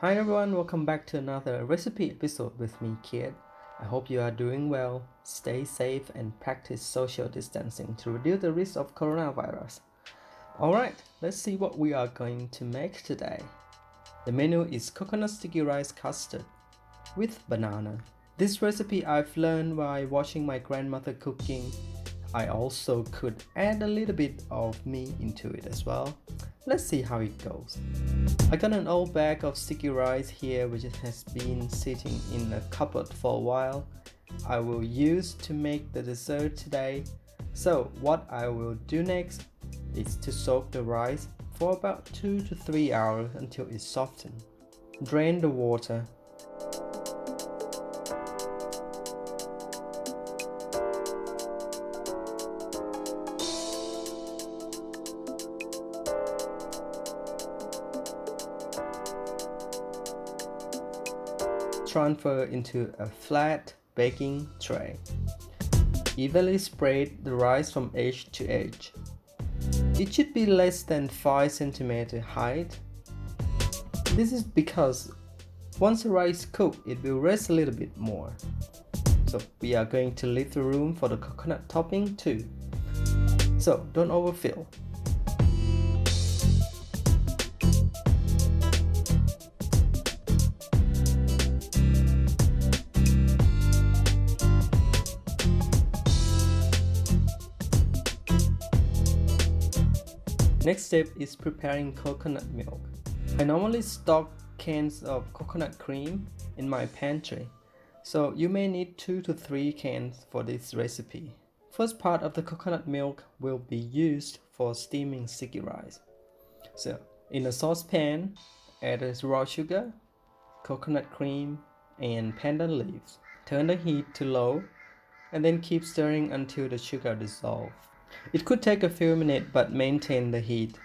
Hi everyone, welcome back to another recipe episode with me, Kiet. I hope you are doing well, stay safe, and practice social distancing to reduce the risk of coronavirus. Alright, let's see what we are going to make today. The menu is coconut sticky rice custard with banana. This recipe I've learned by watching my grandmother cooking. I also could add a little bit of me into it as well. Let's see how it goes. I got an old bag of sticky rice here which has been sitting in a cupboard for a while. I will use to make the dessert today. So what I will do next is to soak the rice for about 2 to 3 hours until it's softened. Drain the water. Transfer into a flat baking tray. Evenly spread the rice from edge to edge. It should be less than 5 cm height. This is because once the rice cooks, it will rest a little bit more. So we are going to leave the room for the coconut topping too. So don't overfill. Next step is preparing coconut milk. I normally stock cans of coconut cream in my pantry, so you may need 2 to 3 cans for this recipe. First part of the coconut milk will be used for steaming sticky rice. So in a saucepan, add raw sugar, coconut cream, and pandan leaves. Turn the heat to low and then keep stirring until the sugar dissolves. It could take a few minutes but maintain the heat.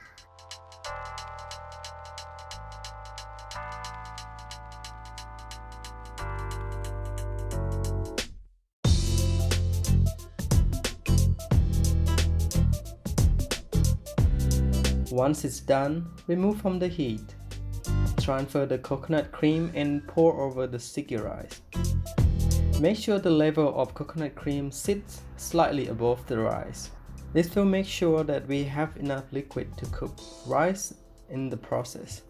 Once it's done, remove from the heat. Transfer the coconut cream and pour over the sticky rice. Make sure the level of coconut cream sits slightly above the rice. This will make sure that we have enough liquid to cook rice in the process.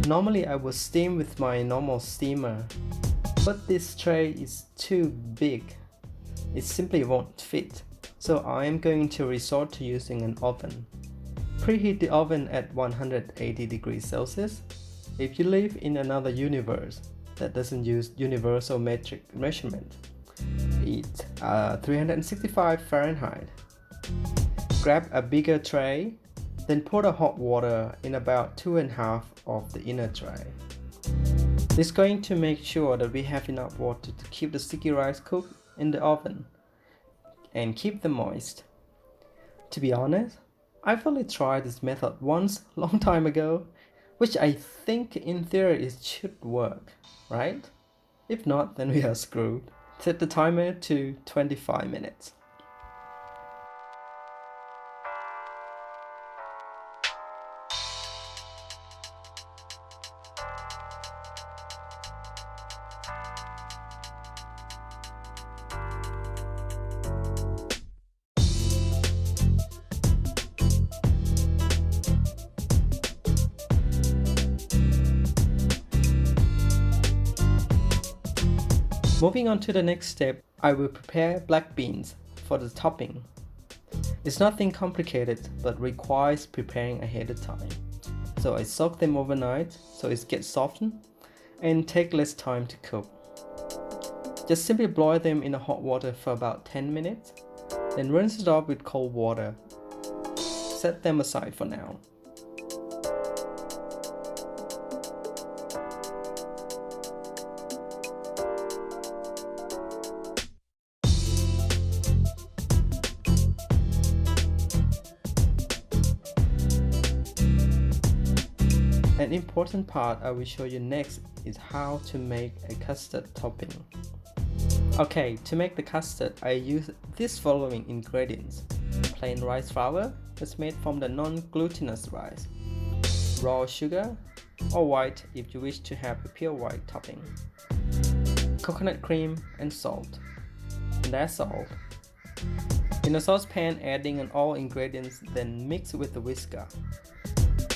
Normally I would steam with my normal steamer, but this tray is too big. It simply won't fit, so I am going to resort to using an oven. Preheat the oven at 180 degrees Celsius. If you live in another universe that doesn't use universal metric measurement, it's 365 Fahrenheit. Grab a bigger tray. Then pour the hot water in about 2.5 of the inner tray. This is going to make sure that we have enough water to keep the sticky rice cooked in the oven and keep them moist. To be honest, I've only tried this method once long time ago, which I think in theory it should work, right? If not, then we are screwed. Set the timer to 25 minutes. Moving on to the next step, I will prepare black beans for the topping. It's nothing complicated but requires preparing ahead of time. So I soak them overnight so it gets softened and take less time to cook. Just simply boil them in the hot water for about 10 minutes, then rinse it off with cold water. Set them aside for now. An important part I will show you next is how to make a custard topping. Okay, to make the custard, I use these following ingredients. Plain rice flour is made from the non-glutinous rice. Raw sugar, or white if you wish to have a pure white topping. Coconut cream and salt. And that's all. In a saucepan, adding in all ingredients, then mix with the whisker.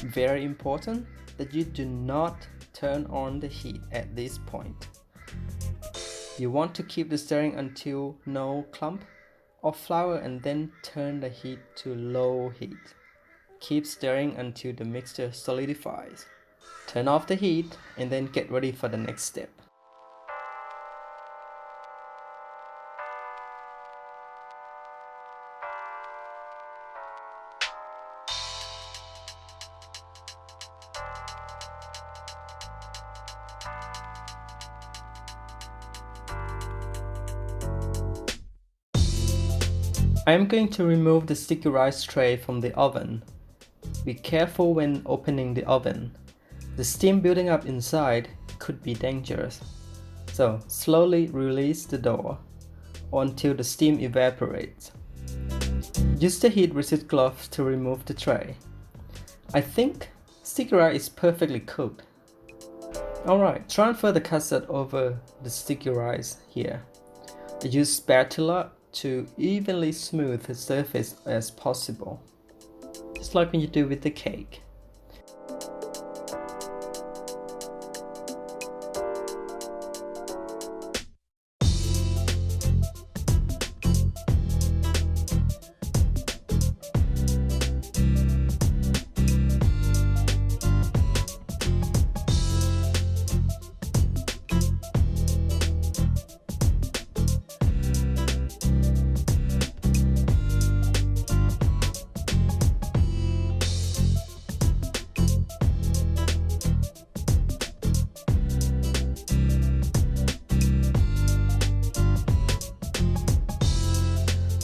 Very important that you do not turn on the heat at this point. You want to keep the stirring until no clump of flour and then turn the heat to low heat. Keep stirring until the mixture solidifies. Turn off the heat and then get ready for the next step. I am going to remove the sticky rice tray from the oven. Be careful when opening the oven. The steam building up inside could be dangerous. So slowly release the door until the steam evaporates. Use the heat resist glove to remove the tray. I think sticky rice is perfectly cooked. Alright, transfer the custard over the sticky rice here. Use spatula to evenly smooth the surface as possible, just like when you do with the cake.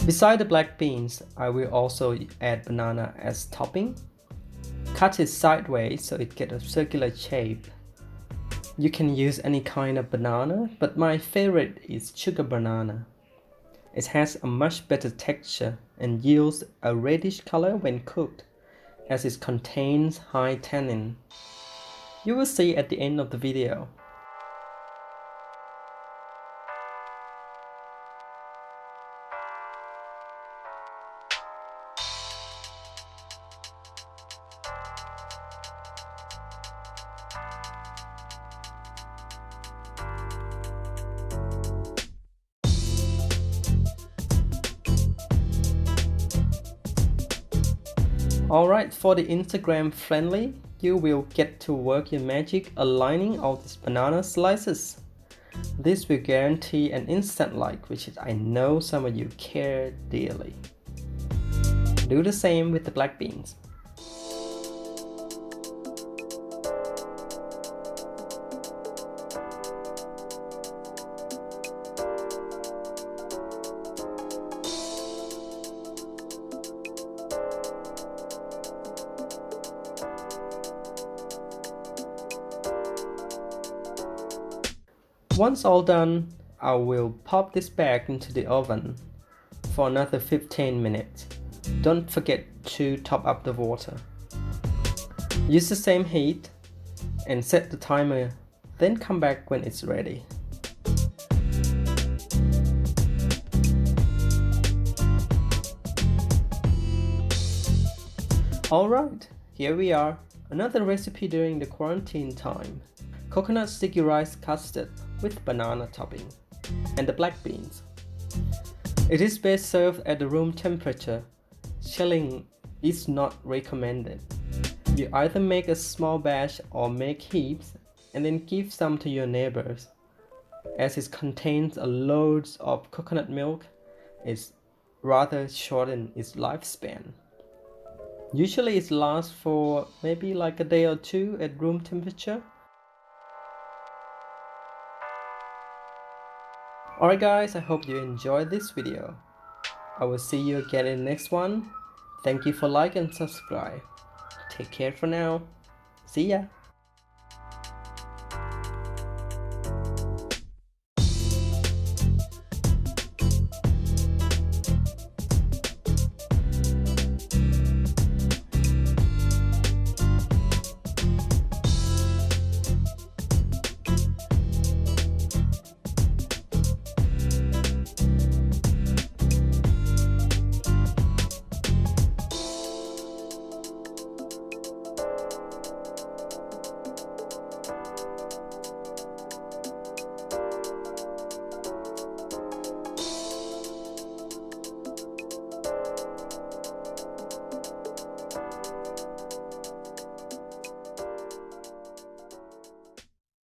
Beside the black beans, I will also add banana as topping. Cut it sideways so it gets a circular shape. You can use any kind of banana, but my favorite is sugar banana. It has a much better texture and yields a reddish color when cooked, as it contains high tannin. You will see at the end of the video. Alright, for the Instagram friendly, you will get to work your magic aligning all these banana slices. This will guarantee an instant like, which I know some of you care dearly. Do the same with the black beans. Once all done, I will pop this back into the oven for another 15 minutes. Don't forget to top up the water. Use the same heat and set the timer, then come back when it's ready. Alright, here we are. Another recipe during the quarantine time. Coconut sticky rice custard with banana topping and the black beans. It is best served at the room temperature. Chilling is not recommended. You either make a small batch or make heaps and then give some to your neighbors. As it contains a loads of coconut milk, it's rather shorten its lifespan. Usually it lasts for maybe like a day or two at room temperature. Alright guys, I hope you enjoyed this video. I will see you again in the next one. Thank you for like and subscribe. Take care for now. See ya.